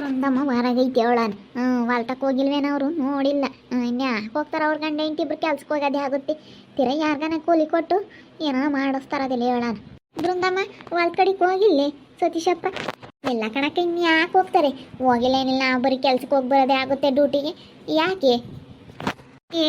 ಒಂದಮ್ಮ ವಾರಾಗೈತಿ ಅವಳನ್ ವಾಲ್ಟಕ್ಕೆ ಹೋಗಿಲ್ವೇನ ಅವರು ನೋಡಿಲ್ಲ. ಇನ್ಯಾ ಹೋಗ್ತಾರ ಅವ್ರ ಗಂಡ ಇಂಟಿಬ್ರು ಕೆಲ್ಸಕ್ಕೆ ಹೋಗೋದೇ ಆಗುತ್ತೆ. ತಿರ ಯಾರ್ಗಾನ ಕೂಲಿ ಕೊಟ್ಟು ಏನೋ ಮಾಡಿಸ್ತಾರದಿಲ್ಲ ಹೇಳಾನ. ಬೃಂದಮ್ಮ ವಾಲ್ ಕಡೆಗೆ ಹೋಗಿಲ್ಲೇ ಸತೀಶಪ್ಪ? ಎಲ್ಲ ಕಣಕ್ಕೆ ಇನ್ಯಾಕೆ ಹೋಗ್ತಾರೆ, ಹೋಗಿಲ್ಲ ಏನಿಲ್ಲ, ನಾವು ಬರೀ ಕೆಲ್ಸಕ್ಕೆ ಹೋಗಿ ಬರೋದೇ ಆಗುತ್ತೆ ಡ್ಯೂಟಿಗೆ. ಯಾಕೆ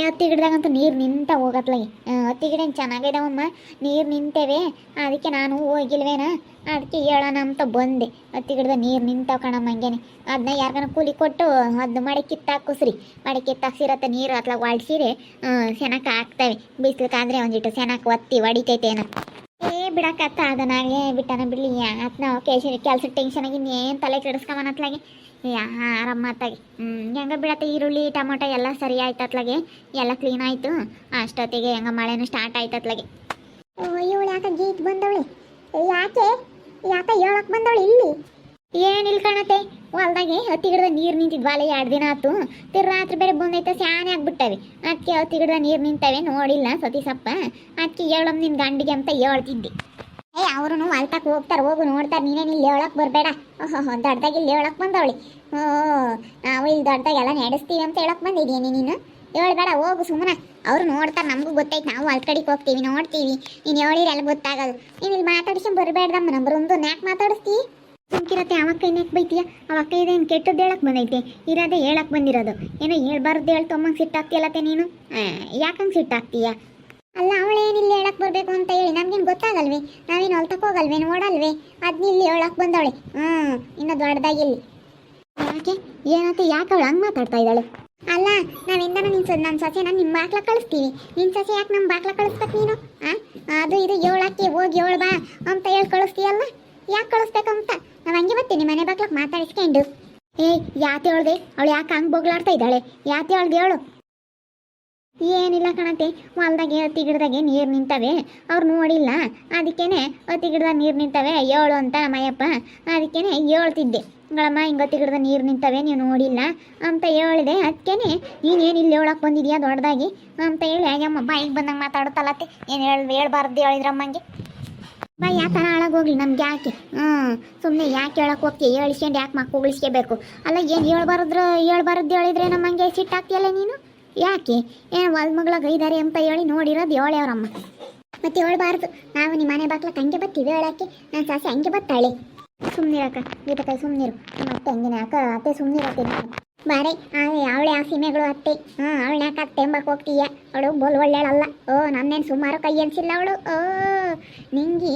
ಹತ್ತಿ ಗಿಡದಾಗಂತೂ ನೀರು ನಿಂತ ಹೋಗತ್ಲಾಗೆ. ಹತ್ತಿ ಗಿಡ ಚೆನ್ನಾಗಿದಾವಮ್ಮ, ನೀರು ನಿಂತೇವೆ, ಅದಕ್ಕೆ ನಾನು ಹೋಗಿಲ್ವೇನ, ಅದಕ್ಕೆ ಹೇಳೋಣ ಅಂತ ಬಂದೆ. ಹತ್ತಿ ಗಿಡದ ನೀರು ನಿಂತಾವ ಕಣಮ್ಮ, ಹಂಗೇನೆ ಅದನ್ನ ಯಾರಿಗಾನ ಕೂಲಿ ಕೊಟ್ಟು ಅದನ್ನ ಮಡೆ ಕಿತ್ತಾಕಿಸ್ರಿ. ಮಡೆ ಕಿತ್ತಾಕ್ಸಿರತ್ತೆ ನೀರು ಅತ್ಲಾಗ ಹೊಡ್ಸಿರಿ, ಸೆನಕ ಹಾಕ್ತವೆ. ಬಿಸಿಲಕ್ಕಾದ್ರೆ ಒಂದಿಟ್ಟು ಸೆನಕ ಒತ್ತಿ ಹೊಡಿತೈತೆ ಏನೋ. ಬಿಡಕತ್ತ ಅದನ್ನಾಗೆ ಬಿಟ್ಟನ ಬಿಡಲಿ, ಯಾಕೆ ನಾವು ಕೆಲ್ಸಕ್ಕೆ ಟೆನ್ಷನಾಗಿ ಇನ್ನೇನು ತಲೆ ಕೆಡಿಸ್ಕೊಂಬನತ್ಲಾಗೆ ಆರಾಮತ್ತಾಗಿ. ಹೆಂಗ ಬಿಡತ್ತೆ, ಈರುಳ್ಳಿ ಟೊಮೊಟೊ ಎಲ್ಲ ಸರಿ ಆಯ್ತು ಅತ್ಲಾಗೆ, ಎಲ್ಲ ಕ್ಲೀನ್ ಆಯಿತು. ಅಷ್ಟೊತ್ತಿಗೆ ಹೆಂಗ ಮಳೆನೂ ಸ್ಟಾರ್ಟ್ ಆಯ್ತು ಅತ್ಲಾಗೆ. ಇವಳು ಯಾಕೆ ಗೀತ್ ಬಂದವಳೆ, ಯಾಕೆ ಯಾಕೆ ಹೇಳಕ್ಕೆ ಬಂದವಳು ಇಲ್ಲಿ? ಏನಿಲ್ಲ ಕಾಣತ್ತೆ, ಹೊಲ್ದಾಗೆ ಹತ್ತಿ ಗಿಡದ ನೀರು ನಿಂತಿದ್ವಾಲೆ 2 ದಿನ ಆಯ್ತು. ರಾತ್ರಿ ಬೇರೆ ಬಂದೈತೆ, ಸ್ಯಾನೆ ಆಗ್ಬಿಟ್ಟವೆ. ಅದಕ್ಕೆ ಹತ್ತಿ ಗಿಡದ ನೀರು ನಿಂತವೆ ನೋಡಿಲ್ಲ ಸತೀಸಪ್ಪ, ಅದಕ್ಕೆ ಹೇಳಮ್ ನಿನ್ನ ಗಂಡಿಗೆ ಅಂತ ಹೇಳ್ತಿದ್ದೆ. ಅವರು ಹೊಲ್ತಕ್ಕೆ ಹೋಗ್ತಾರೆ, ಹೋಗು ನೋಡ್ತಾರೆ, ನೀನೇನು ಇಲ್ಲಿ ಹೇಳಕ್ಕೆ ಬರಬೇಡ. ದೊಡ್ಡದಾಗಿ ಇಲ್ಲಿ ಹೇಳಕ್ಕೆ ಬಂದವಳಿ. ನಾವು ಇಲ್ಲಿ ದೊಡ್ಡದಾಗಿ ಎಲ್ಲ ನಡೆಸ್ತೀವಿ ಅಂತ ಹೇಳಕ್ಕೆ ಬಂದಿದ್ದೀನಿ ನೀನು. ಹೇಳ್ಬೇಡ, ಹೋಗು ಸುಮ್ಮನೆ. ಅವರು ನೋಡ್ತಾರೆ, ನಮಗೂ ಗೊತ್ತೈತೆ, ನಾವು ಅಲ್ಲಿ ಕಡೆಗೆ ಹೋಗ್ತೀವಿ ನೋಡ್ತೀವಿ. ನೀನು ಹೇಳಿರೆಲ್ಲ ಗೊತ್ತಾಗೋದು. ನೀನು ಇಲ್ಲಿ ಮಾತಾಡ್ಸ್ಕೊಂಡು ಬರಬೇಡ್ದಮ್ಮ, ನಂಬರ್ ಒಂದು ಯಾಕೆ ಮಾತಾಡಿಸ್ತೀವಿ? ಸುಮ್ಕಿರತ್ತೆ, ಅವಕ್ಕ ಇನ್ನಕ್ಕೆ ಬೈತೀಯ? ಅವಕ್ಕ ಇದೇನು ಕೆಟ್ಟದ್ದು ಹೇಳಕ್ಕೆ ಬಂದೈತೆ, ಇರೋದೇ ಹೇಳಕ್ಕೆ ಬಂದಿರೋದು. ಏನೋ ಹೇಳ್ಬಾರ್ದು ಹೇಳ್ತೊಮ್ಮಂಗೆ ಸಿಟ್ಟಾಗ್ತೀಯಲ್ಲತ್ತೆ ನೀನು. ಯಾಕಂಗೆ ಸಿಟ್ಟಾಗ್ತೀಯ? ಅಲ್ಲ, ಅವಳೇನಿಲ್ಲ ಹೇಳಕ್ಕೆ ಬರಬೇಕು ಅಂತ ಹೇಳಿ ನಮ್ಗೇನು ಗೊತ್ತಾಗಲ್ವೇ? ನಾವೇನು ಹೊಲ್ತಕ್ಕೆ ಹೋಗಲ್ವೇ, ನೋಡಲ್ವೇ? ಅದನ್ನ ಇಲ್ಲಿ ಹೇಳಕ್ಕೆ ಬಂದವಳೆ. ಇನ್ನು ದೊಡ್ಡದಾಗಿಲ್ಲಿ ಯಾಕೆ ಏನತ್ತೆ, ಯಾಕೆ ಅವಳು ಹಂಗೆ ಮಾತಾಡ್ತಾ ಇದ್ದಾಳೆ? ಅಲ್ಲ, ನಾವಿಂದನೂ ನನ್ನ ಸೊಸೆನ ನಿಮ್ಮ ಬಾಕ್ಲ ಕಳಿಸ್ತೀವಿ, ನಿನ್ನ ಸೊಸೆ ಯಾಕೆ ನಮ್ಮ ಬಾಕ್ಲ ಕಳಿಸ್ಬೇಕು ನೀನು? ಅದು ಇದು ಹೇಳಕ್ಕೆ ಹೋಗಿ ಹೇಳು ಬಾ ಅಂತ ಹೇಳಿ ಕಳಿಸ್ತೀಯಲ್ಲ, ಯಾಕೆ ಕಳಿಸ್ಬೇಕಂತ? ನಾವು ಹಂಗೆ ಬರ್ತೀನಿ ಮನೆ ಬಾಕ್ಲಕ್ಕೆ ಮಾತಾಡಿಸ್ಕೊಂಡು. ಯಾಕೆ ಹೇಳ್ದೆ ಅವಳು, ಯಾಕೆ ಹಂಗೆ ಬೊಗ್ಲಾಡ್ತಾ ಇದ್ದಾಳೆ? ಯಾಕೆ ಹೇಳ್ದೆ ಹೇಳು? ಏನಿಲ್ಲ ಕಣತೆ, ಹೊಲ್ದಾಗೆ ಹತ್ತಿ ಗಿಡದಾಗೆ ನೀರು ನಿಂತವೆ, ಅವ್ರು ನೋಡಿಲ್ಲ, ಅದಕ್ಕೇನೆ ಹತ್ತಿ ಗಿಡದಾಗ ನೀರು ನಿಂತವೆ ಹೇಳು ಅಂತ ನಮ್ಮಯ್ಯಪ್ಪ. ಅದಕ್ಕೇನೆ ಹೇಳ್ತಿದ್ದೆ, ಗಳಮ್ಮ ಹಿಂಗೆ ಹತ್ತಿ ಗಿಡದ ನೀರು ನಿಂತವೆ ನೀವು ನೋಡಿಲ್ಲ ಅಂತ ಹೇಳಿದೆ. ಅದಕ್ಕೇನೆ ನೀನೇನು ಇಲ್ಲಿ ಹೇಳಕ್ಕೆ ಬಂದಿದ್ಯಾ ದೊಡ್ಡದಾಗಿ ಅಂತ ಹೇಳಿ ಅಯ್ಯಮ್ಮ ಬಾಯಿಗೆ ಬಂದಂಗೆ ಮಾತಾಡುತ್ತಲ್ಲತ್ತೆ. ಏನು ಹೇಳ್ಬಾರ್ದು ಹೇಳಿದ್ರಮ್ಮಂಗೆ. ಬಾ ಯಾಕನ ಹಾಳಾಗೋಗ್ಲಿ ನಮ್ಗೆ ಯಾಕೆ? ಸುಮ್ಮನೆ ಯಾಕೆ ಹೇಳಕ್ಕೆ ಹೋಗ್ತೀವಿ? ಹೇಳಿಸ್ಕೊಂಡು ಯಾಕೆ ಮಕ್ಕ ಉಳಿಸ್ಕೋಬೇಕು? ಅಲ್ಲ, ಏನು ಹೇಳ್ಬಾರ್ದು ಹೇಳಿದ್ರೆ ನಮ್ಮಂಗೆ ಸಿಟ್ಟಾಗ್ತಿಯಲ್ಲ ನೀನು. ಯಾಕೆ ಏನು ಹೊಲ ಮಗಳಾಗ ಇದ್ದಾರೆ ಅಂತ ಹೇಳಿ ನೋಡಿರೋದು ಹೇಳಿ ಅವರಮ್ಮ. ಮತ್ತೆ ಹೇಳ್ಬಾರ್ದು, ನಾವು ನಿಮ್ಮ ಮನೆ ಬಾಕ್ಲಕ್ಕೆ ಹಂಗೆ ಬರ್ತೀವಿ ಹೇಳಕ್ಕೆ. ನನ್ನ ಸಾಸೆ ಹಂಗೆ ಬರ್ತಾಳೆ. ಸುಮ್ಮನಿರಕ್ಕ ಗೀತಕಾಯಿ, ಸುಮ್ಮನಿರು. ಮತ್ತೆ ಹಂಗೇನೆ ಅಕ್ಕ, ಅತ್ತೆ ಸುಮ್ಮನಿರತ್ತೆ ಬಾರೆ. ಅವಳೆ ಆ ಸೀಮೆಗಳು ಅತ್ತೆ. ಅವಳನ್ನ ಯಾಕೆ ಅತ್ತೆ ಎಂಬಕ್ಕೆ ಹೋಗ್ತೀಯ? ಅವಳು ಬೋಲ್ ಒಳ್ಳೆಯಳಲ್ಲ. ನನ್ನೇನು ಸುಮಾರು ಕೈ ಅನ್ಸಿಲ್ಲ ಅವಳು. ನಿಂಗೆ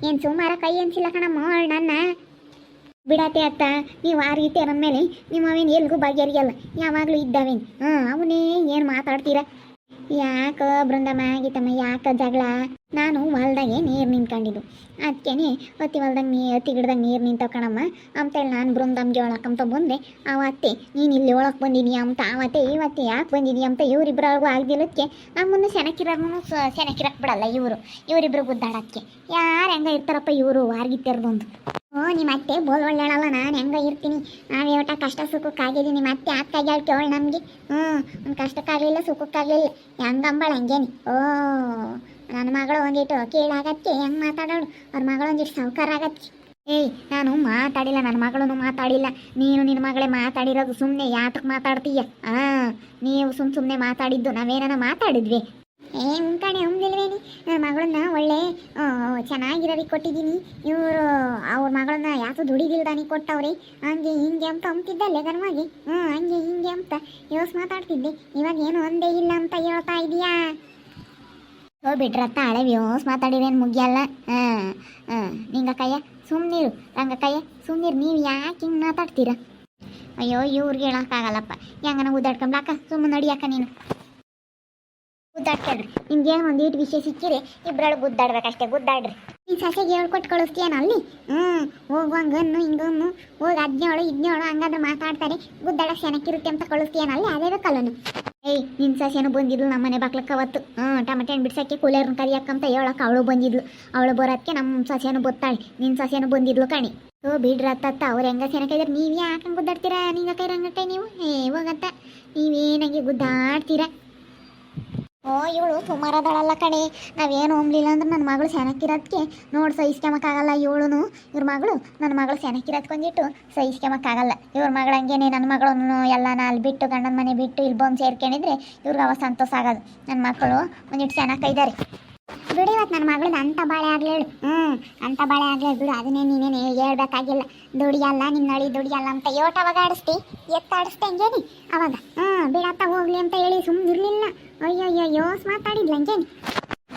ಏನು ಸುಮಾರು ಕೈ ಅನ್ಸಿಲ್ಲ ಕಣಮ್ಮ ಅವಳು ನನ್ನ. ಬಿಡತ್ತೆ ಅತ್ತ, ನೀವು ಆ ರೀತಿ ಅಂದಮೇಲೆ ನಿಮ್ಮ ಅವೇನು ಎಲ್ಗೂ ಬಗೆಹರಿಯಲ್ಲ, ಯಾವಾಗಲೂ ಇದ್ದಾವೇನು. ಅವನೇ ಏನು ಮಾತಾಡ್ತೀರ? ಯಾಕೆ ಬೃಂದಮ್ಮ ಗೀತಮ್ಮ ಯಾಕೆ ಜಗಳ? ನಾನು ಹೊಲ್ದಾಗೆ ನೀರು ನಿಂತ್ಕೊಂಡಿದ್ದು, ಅದಕ್ಕೇನೆ ಹತ್ತಿ ಹತ್ತಿ ಗಿಡದಾಗ ನೀರು ನಿಂತವ ಕಣಮ್ಮ ಅಂತೇಳಿ ನಾನು ಬೃಂದಮ್ಗೆ ಹೇಳಕ್ಕಂತ ಬಂದೆ. ಅವತ್ತೆ ನೀನು ಇಲ್ಲಿ ಹೇಳಕ್ಕೆ ಬಂದಿದೀಯ ಅಂತ, ಅವತ್ತೆ ಇವತ್ತೆ ಯಾಕೆ ಬಂದಿದೀಯ ಅಂತ ಇವರಿಬ್ಬರಿಗೂ ಆಗ್ದಿಲ್ಲಕ್ಕೆ ನಮ್ಮನ್ನು ಸೆನಕಿರಕ್ಕೆ ಬಿಡಲ್ಲ ಇವರಿಬ್ರು ಗುದ್ದಾಡೋಕ್ಕೆ. ಯಾರು ಹೆಂಗೆ ಇರ್ತಾರಪ್ಪ ಇವರು ವಾರ್ಗಿತ್ತಿರ್ದೊಂದು. ನಿಮ್ಮ ಅತ್ತೆ ಬೋಲ್ ಒಳ್ಳೆಯಳಲ್ಲ, ನಾನು ಹೆಂಗೆ ಇರ್ತೀನಿ? ನಾವೇ ಒಟ್ಟ ಕಷ್ಟ ಸುಖಕ್ಕಾಗಿದ್ದೀನಿ, ನಿಮ್ಮ ಅತ್ತೆ ಆತ್ತಾಗಿ ಕೇಳಿ ನಮಗೆ. ಒಂದು ಕಷ್ಟಕ್ಕಾಗಲಿಲ್ಲ ಸುಖಕ್ಕಾಗಲಿಲ್ಲ, ಹೆಂಗಂಬಳ ಹಂಗೇನಿ. ನನ್ನ ಮಗಳು ಒಂದಿಟ್ಟು ಕೀಳಾಗತ್ತೆ ಹೆಂಗೆ ಮಾತಾಡೋಳು, ಅವ್ರ ಮಗಳು ಒಂದಿಟ್ಟು ಸಾವುಕಾರ ಆಗತ್ತೆ. ನಾನು ಮಾತಾಡಿಲ್ಲ, ನನ್ನ ಮಗಳೂ ಮಾತಾಡಿಲ್ಲ, ನೀನು ನಿನ್ನ ಮಗಳೇ ಮಾತಾಡಿರೋದು. ಸುಮ್ಮನೆ ಯಾತಕ್ಕೆ ಮಾತಾಡ್ತೀಯ? ನೀವು ಸುಮ್ಮನೆ ಮಾತಾಡಿದ್ದು, ನಾವೇನ ಮಾತಾಡಿದ್ವಿ? ಕಣೆ ಹಂಗಿಲ್ವೇನಿ, ನನ್ನ ಮಗಳನ್ನ ಒಳ್ಳೆ ಚೆನ್ನಾಗಿರೋರಿಗೆ ಕೊಟ್ಟಿದ್ದೀನಿ, ಇವರು ಅವ್ರ ಮಗಳನ್ನ ಯಾಕೆ ದುಡಿದಿಲ್ದಾನಿ ಕೊಟ್ಟವ್ರಿ, ಹಂಗೆ ಹಿಂಗೆ ಅಂತ ಅಂತಿದ್ದಲ್ಲೇ ಗನ್ವಾಗಿ. ಹಂಗೆ ಹಿಂಗೆ ಅಂತ ಮಾತಾಡ್ತಿದ್ದೆ. ಇವಾಗ ಏನು ಒಂದೇ ಇಲ್ಲ ಅಂತ ಹೇಳ್ತಾ ಇದೀಯಾ? ಬಿಡ್ರತ್ತ ಹಳೆ ಮಾತಾಡಿರೇನು ಮುಗಿಯಲ್ಲ. ನಿಂಗಕ್ಕಯ್ಯ ಸುಮ್ಮನಿರು, ರಂಗಕ್ಕಯ್ಯ ಸುಮ್ಮನಿರು, ನೀವು ಯಾಕೆ ಹಿಂಗೆ ಮಾತಾಡ್ತೀರಾ? ಅಯ್ಯೋ ಇವ್ರಿಗೆ ಹೇಳೋಕ್ಕಾಗಲ್ಲಪ್ಪ, ಹೆಂಗನ ಉದ್ದಾಡ್ಕೊಂಬ್ಲಾಕ, ಸುಮ್ಮನೆ ನಡಿಯಾಕ ನೀನು ಗುದ್ದಾಡ್ಕೊಳ್ರಿ. ನಿಮ್ಗೇನು ಒಂದೀಟು ವಿಷಯ ಸಿಕ್ಕಿರಿ ಇಬ್ಬರೊಳಗೆ ಗುದ್ದಾಡ್ಬೇಕಷ್ಟೇ, ಗುದ್ದಾಡ್ರಿ. ನೀನು ಸಸಿಗೆ ಹೇಳ್ಕೊಟ್ಟು ಕಳಿಸ್ತೀಯನ ಅಲ್ಲಿ? ಹೋಗು ಹಂಗನ್ನು ಹಿಂಗನ್ನು ಹೋಗಿ 17 ಹಂಗಾದ್ರೆ ಮಾತಾಡ್ತಾರೆ, ಗುದ್ದಾಡಕ್ಕೆ ಸೆನಕ್ಕಿರುತ್ತೆ ಅಂತ ಕಳಿಸ್ತೀಯನ ಅಲ್ಲಿ? ಅದೇ ಬೇಕಲ್ಲನು. ನಿನ್ನ ಸಸ್ಯನು ಬಂದಿದ್ಲು ನಮ್ಮ ಮನೆ ಬಾಕ್ಲಕ್ಕೆ ಅವತ್ತು. ಟಮಟೆ ಹಣ್ಣು ಬಿಡ್ಸೋಕ್ಕೆ ಕೂಲರ್ನ ಕರಿಯಕ್ಕಂತ ಹೇಳಕ್ಕೆ ಅವಳು ಬಂದಿದ್ಲು. ಅವಳು ಬರೋದಕ್ಕೆ ನಮ್ಮ ಸಸ್ಯನು ಬತ್ತಾಳೆ, ನಿನ್ನ ಸಸ್ಯನು ಬಂದಿದ್ಲು ಕಣಿ. ಬಿಡ್ರತ್ತ ಅವ್ರು ಹೆಂಗ ಸೆನಕಿದ್ರೆ ನೀವು ಯಾಕೆ ಗುದ್ದಾಡ್ತೀರಾ? ನಿಂಗ ಕೈ ರಂಗಟ್ಟೆ ನೀವು ಹೋಗತ್ತ, ನೀವೇನಾಗಿ ಗುದ್ದಾಡ್ತೀರಾ? ಓ ಇವಳು ಸುಮಾರದಳಲ್ಲ ಕಡೆ, ನಾವೇನು ಉಮ್ಲಿಲ್ಲ ಅಂದ್ರೆ ನನ್ನ ಮಗಳು ಸೆನಕ್ಕಿರೋದಕ್ಕೆ ನೋಡಿ ಸಹಿಸ್ಕೊಂಬಕ್ಕಾಗಲ್ಲ. ಇವಳು ಇವ್ರ ಮಗಳು ನನ್ನ ಮಗಳು ಸೆನಕ್ಕಿರೋದ್ಕೊಂದಿಟ್ಟು ಸಹಿಸ್ಕೊಂಬಕ್ಕಾಗಲ್ಲ. ಇವ್ರ ಮಗಳು ಹಂಗೇನೆ ನನ್ನ ಮಗಳನ್ನು ಎಲ್ಲ ಅಲ್ಲಿ ಬಿಟ್ಟು ಗಂಡನ ಮನೆ ಬಿಟ್ಟು ಇಲ್ಲಿ ಬಂದು ಸೇರ್ಕೊಂಡಿದ್ರೆ ಇವ್ರಿಗೆ ಅವ ಸಂತೋಷ ಆಗೋದು. ನನ್ನ ಮಕ್ಕಳು ಒಂದಿಟ್ಟು ಚೆನ್ನಾಗಿದ್ದಾರೆ ಬಿಡು. ಇವತ್ತು ನನ್ನ ಮಗಳದ್ದು ಅಂಥ ಬಾಳೆ ಆಗ್ಲೇಳು, ಅಂಥ ಬಾಳೆ ಆಗ್ಲೇಳು ಬಿಡು. ಅದನ್ನೇ ನೀನೇನು ಹೇಳ್ಬೇಕಾಗಿಲ್ಲ. ದುಡಿಯಲ್ಲ ನಿನ್ನಳಿ ದುಡಿಯಲ್ಲ ಅಂತ ಯೋಟ್ ಅವಾಗ ಆಡಿಸ್ತಿ, ಎತ್ತಾಡಿಸ್ತೆ ಹಂಗೇನಿ ಅವಾಗ. ಬಿಡತ್ತ ಹೋಗ್ಲಿ ಅಂತ ಹೇಳಿ ಸುಮ್ಮನಿರಲಿಲ್ಲ. ಅಯ್ಯಯ್ಯೋ ಯೋಸ್ ಮಾತಾಡಿದ್ಲ ಹಂಗೇನಿ,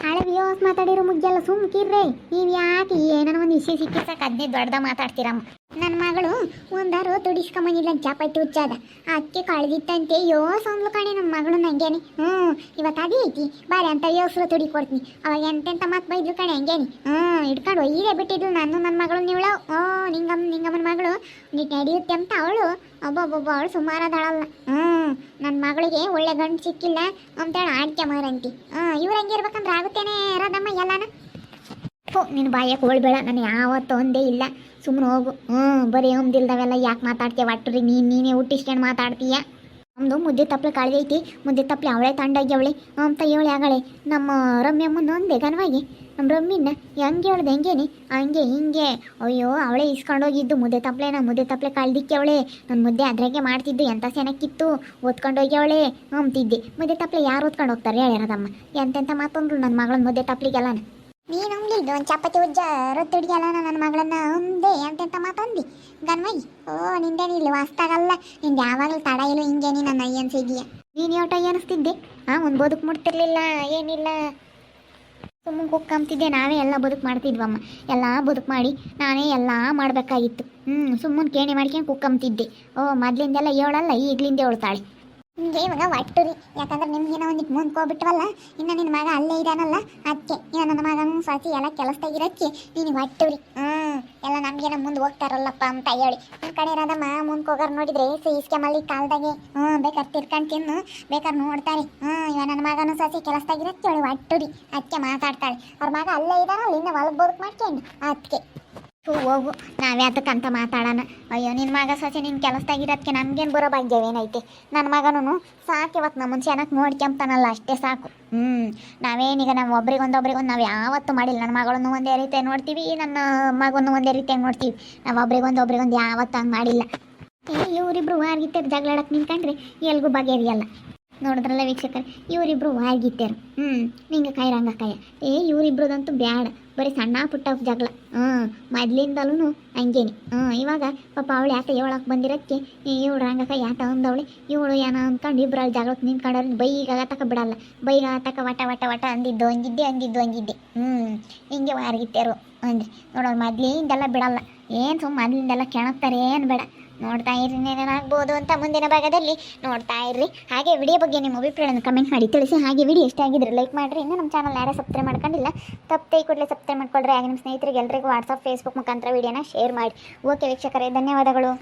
ಹಳೆ ಯೋಸ್ ಮಾತಾಡಿರೋ ಮುಗ್ಗೆಲ್ಲ ಸುಮ್ಕಿರ್ರಿ ನೀವು. ಯಾಕೆ ಏನಾರ ಒಂದು ವಿಷಯ ಸಿಕ್ಕಿ ಸಾಕು ಅದನ್ನೇ ದೊಡ್ಡದ ಮಾತಾಡ್ತೀರಮ್ಮ. ನನ್ನ ಮಗಳು ಒಂದಾರು ದುಡಿಸ್ಕೊಂಬಂದಿಲ್ಲ ಚಾಪಾಯ್ತು ಹುಚ್ಚಾದ ಅಕ್ಕಿ ಕಳೆದಿತ್ತಂತೆ ಯೋಸ್ ಅಂದ್ಲು ಕಣೆ ನನ್ನ ಮಗಳು ನಂಗೇನಿ. ಇವತ್ತು ಅದೇ ಐತಿ ಬಾರಿ ಅಂತ ಯೋಸ್ರು ತುಡಿ ಕೊಡ್ತೀನಿ. ಅವಾಗ ಎಂತೆಂತ ಮಾತು ಬೈದ್ಲು ಕಣೆ ಹಂಗೇನಿ. ಹಿಡ್ಕೊಂಡು ಒಯ್ಯೇ ಬಿಟ್ಟಿದ್ಲು ನಾನು ನನ್ನ ಮಗಳು. ನೀವಳು ನಿಂಗಮ್ಮನ ಮಗಳು ನೀಟ್ ನಡೆಯುತ್ತೆ ಅಂತ ಅವಳು ಒಬ್ಬೊಬ್ಬೊಬ್ಬ ಅವಳು ಸುಮಾರದಾಳಲ್ಲ. ನನ್ನ ಮಗಳಿಗೆ ಒಳ್ಳೆ ಗಂಡು ಸಿಕ್ಕಿಲ್ಲ ಅಂತೇಳಿ ಆಡ್ಕೆ ಮಾರಂತಿ. ಇವ್ರು ಹಂಗೆ ಇರ್ಬೇಕಂದ್ರೆ ಆಗುತ್ತೇನೆ ರಾಧಮ್ಮ ಎಲ್ಲಾನ. ನಿನ್ನ ಬಾಯಕ್ಕೆ ಹೋಳ್ಬೇಡ, ನಾನು ಯಾವತ್ತೂ ಒಂದೇ ಇಲ್ಲ. ಸುಮ್ಮನೆ ಹೋಗು. ಬರೀ ಹೊಮ್ದಿಲ್ದವೆಲ್ಲ ಯಾಕೆ ಮಾತಾಡ್ತೀಯ? ಒಟ್ಟರಿ ನೀನೇ ಹುಟ್ಟಿಸ್ಕೊಂಡು ಮಾತಾಡ್ತೀಯ. ನಮ್ಮದು ಮುದ್ದೆ ತಪ್ಪಲೆ ಕಳೆದೈತಿ, ಮುದ್ದೆ ತಪ್ಪಲೆ ಅವಳೆ ತಂಡಾಗ್ಯವಳೆ ಅಂತ ಹೇಳಿ ಆಗಳೆ ನಮ್ಮ ರಮ್ಯಮ್ಮನ ಒಂದೇ ಗನವಾಗಿ. ನಮ್ಮ ರಮ್ಮಿನ ಹೆಂಗೆ ಹೇಳ್ದೆ ಹೆಂಗೇನಿ ಹಂಗೆ ಹಿಂಗೆ. ಅಯ್ಯೋ ಅವಳೇ ಇಸ್ಕೊಂಡೋಗಿದ್ದು ಮುದ್ದೆ ತಪ್ಪಲೆ ಕಳ್ದಿಕ್ಕೆ ಅವಳೆ. ನನ್ನ ಮುದ್ದೆ ಅದ್ರಾಗೆ ಮಾಡ್ತಿದ್ದು ಎಂಥ ಸೆನಕ್ಕಿತ್ತು, ಓದ್ಕೊಂಡೋಗಿ ಅವಳೆ ಅಂತಿದ್ದೆ. ಮುದ್ದೆ ತಪ್ಪಲೆ ಯಾರು ಓದ್ಕೊಂಡು ಹೋಗ್ತಾರೆ ಹೇಳಿರೋದಮ್ಮ. ಎಂತೆಂಥ ಮಾತಂದ್ರು ನನ್ನ ಮಗಳನ್ನ ಮುದ್ದೆ ತಪ್ಪಲಿಗೆಲ್ಲನ. ನೀನು ಉಂಗ್ಲಿದ್ದು ಒಂದು ಚಪಾತಿ ಉಜ್ಜ ರೊತ್ತಿಡಿಯಲ್ಲ ನನ್ನ ಮಗಳನ್ನ ಒಂದೇ ಎಂತೆಂಥ ಮಾತಂದಿ ಗನ್ವಾಗಿ. ನಿಂದೇನಿಲ್ಲ ವಾಸ್ತಾಗಲ್ಲ, ನಿಂದು ಯಾವಾಗಲೂ ತಡ ಇಲ್ಲ ಹಿಂಗೇನಿ ನನ್ನ ಅಯ್ಯನ್ಸಿದೀಯ. ನೀನು ಯೋಟ ಅನಿಸ್ತಿದ್ದೆ ಒಂದು ಬದುಕು ಮುಟ್ತಿರ್ಲಿಲ್ಲ ಏನಿಲ್ಲ, ಸುಮ್ಮನೆ ಕುಕ್ಕಂತಿದ್ದೆ. ನಾವೇ ಎಲ್ಲ ಬದುಕು ಮಾಡ್ತಿದ್ವಮ್ಮ, ಎಲ್ಲ ಬದುಕು ಮಾಡಿ ನಾನೇ ಎಲ್ಲ ಮಾಡಬೇಕಾಗಿತ್ತು. ಸುಮ್ಮನೆ ಕೇಣಿ ಮಾಡ್ಕೊಂಡು ಕುಕ್ಕಂತಿದ್ದೆ. ಮೊದಲಿಂದೆಲ್ಲ ಹೇಳಲ್ಲ, ಈಗಲಿಂದ ಹೇಳ್ತಾಳೆ. ನಿಮಗೆ ಇವಾಗ ಒಟ್ಟುರಿ, ಯಾಕಂದ್ರೆ ನಿಮ್ಗೇನೋ ಒಂದಿಟ್ಟು ಮುಂದ್ಕೋಗ್ಬಿಟ್ವಲ್ಲ. ಇನ್ನು ನಿನ್ನ ಮಗ ಅಲ್ಲೇ ಇದ್ದಾನಲ್ಲ ಅದಕ್ಕೆ. ಇನ್ನು ನನ್ನ ಮಗನೂ ಸಾಚಿ ಎಲ್ಲ ಕೆಲಸದಾಗಿರೋಕ್ಕೆ ನೀನು ಒಟ್ಟುರಿ. ಎಲ್ಲ ನಮಗೇನೋ ಮುಂದೆ ಹೋಗ್ತಾರಲ್ಲಪ್ಪ ಅಂತ ಹೇಳಿ. ನಿಮ್ಮ ಕಡೆ ಇರೋದಮ್ಮ ಮುಂದೆ ಹೋಗೋರು ನೋಡಿದ್ರೆ ಇಸ್ಕೆಮಲ್ಲಿ ಕಾಲ್ದಾಗೆ ಬೇಕಾದ್ರೆ ತಿರ್ಕೊಂಡು ತಿನ್ನು ಬೇಕಾದ್ರೆ ನೋಡ್ತಾರೆ. ಇವ ನನ್ನ ಮಗನೂ ಸಾಚಿ ಕೆಲಸದಾಗಿರೋಕ್ಕೆ ಹೇಳಿ ಒಟ್ಟುರಿ ಅದಕ್ಕೆ ಮಾತಾಡ್ತಾಳೆ. ಅವ್ರ ಮಗ ಅಲ್ಲೇ ಇದ್ದಾನಲ್ಲ, ಇನ್ನು ಹೊಲಕ್ಕೆ ಬದುಕು ಮಾಡ್ಕೊಂಡು ಅದಕ್ಕೆ. ಹೋಗು, ನಾವ್ಯಾತಕ್ಕಂತ ಮಾತಾಡೋಣ. ಅಯ್ಯೋ ನಿನ್ನ ಮಗ ಸೊಸೆ ನಿನ್ನ ಕೆಲಸದಾಗಿರೋದಕ್ಕೆ ನಮ್ಗೇನು ಬರೋ ಭಾಗ್ಯವೇನೈತೆ. ನನ್ನ ಮಗನೂ ಸಾಕು ಇವತ್ತು ನಮ್ಮನ್ನು ಚೆನ್ನಾಗಿ ನೋಡ್ಕೊಂತಾನಲ್ಲ ಅಷ್ಟೇ ಸಾಕು. ನಾವೇನೀಗ ನಾವು ಒಬ್ರಿಗೊಂದು ನಾವು ಯಾವತ್ತೂ ಮಾಡಿಲ್ಲ. ನನ್ನ ಮಗಳನ್ನು ಒಂದೇ ರೀತಿಯಾಗಿ ನೋಡ್ತೀವಿ, ನನ್ನ ಮಗನೂ ಒಂದೇ ರೀತಿಯಾಗಿ ನೋಡ್ತೀವಿ. ನಾವು ಒಬ್ರಿಗೊಂದು ಯಾವತ್ತೂ ಹಂಗೆ ಮಾಡಿಲ್ಲ. ಇವರಿಬ್ರು ವಾರ್ಗಿತ್ತಾರೆ ಜಗಳಾಡಕ್ಕೆ ನಿಂತ್ಕೊಂಡ್ರೆ ಎಲ್ಗೂ ಬಗೆಹರಿಯಲ್ಲ. ನೋಡಿದ್ರಲ್ಲ ವೀಕ್ಷಕರು, ಇವರಿಬ್ರು ವಾರ್ಗಿತ್ತಾರು. ನಿಂಗೆ ಕಾಯಿ ರಂಗಕಾಯ ಇವರಿಬ್ರದಂತೂ ಬ್ಯಾಡ, ಬರೀ ಸಣ್ಣ ಪುಟ್ಟ ಜಗಳ. ಮೊದ್ಲಿಂದಲೂ ಹಂಗೇನಿ. ಇವಾಗ ಪಾಪ ಅವಳು ಯಾಕೆ ಹೇಳಕ್ಕೆ ಬಂದಿರೋಕ್ಕೆ ಇವಳು ರಂಗಕಾಯಿ ಯಾತ ಅಂದವಳೆ. ಇವಳು ಏನೋ ಅಂದ್ಕೊಂಡು ಇಬ್ಬರಲ್ಲಿ ಜಗಳಕ್ಕೆ ನಿಂತ್ಕೊಂಡ್ರೆ ಬೈಗಾಗತಕ್ಕ ಬಿಡಲ್ಲ. ಬೈಗಾಗತಕ್ಕ ವಟ ಅಂದಿದ್ದೆ. ಹಿಂಗೆ ವಾರ್ಗಿತ್ತಾರು ಅಂದ್ರೆ ನೋಡೋರು ಮೊದ್ಲಿಂದೆಲ್ಲ ಬಿಡಲ್ಲ. ಏನು ಸುಮ್ಮ ಮೊದ್ಲಿಂದೆಲ್ಲ ಕೆಣಕ್ತಾರೆ, ಏನು ಬೇಡ. ನೋಡ್ತಾ ಇರ್ರಿ ಏನೇನಾಗ್ಬೋದು ಅಂತ ಮುಂದಿನ ಭಾಗದಲ್ಲಿ ನೋಡ್ತಾ ಇರ್ರಿ. ಹಾಗೆ ವಿಡಿಯೋ ಬಗ್ಗೆ ನಿಮ್ಮ ಅಭಿಪ್ರಾಯವನ್ನು ಕಮೆಂಟ್ ಮಾಡಿ ತಿಳಿಸಿ. ಹಾಗೆ ವಿಡಿಯೋ ಇಷ್ಟ ಆಗಿದ್ರೆ ಲೈಕ್ ಮಾಡಿರಿ. ಇನ್ನೂ ನಮ್ಮ ಚಾನಲ್ ಯಾರೇ ಸಬ್ಸ್ಕ್ರೈಬ್ ಮಾಡ್ಕೊಂಡಿಲ್ಲ ತಪ್ಪೇ ಕೂಡಲೇ ಸಬ್ಸ್ಕ್ರೈಬ್ ಮಾಡ್ಕೊಳ್ರಿ. ಹಾಗೆ ನಿಮ್ಮ ಸ್ನೇಹಿತರಿಗೆ ಎಲ್ಲರಿಗೂ ವಾಟ್ಸಪ್ ಫೇಸ್ಬುಕ್ ಮುಖಾಂತರ ವಿಡಿಯೋನ ಶೇರ್ ಮಾಡಿ. ಓಕೆ ವೀಕ್ಷಕರೇ, ಧನ್ಯವಾದಗಳು.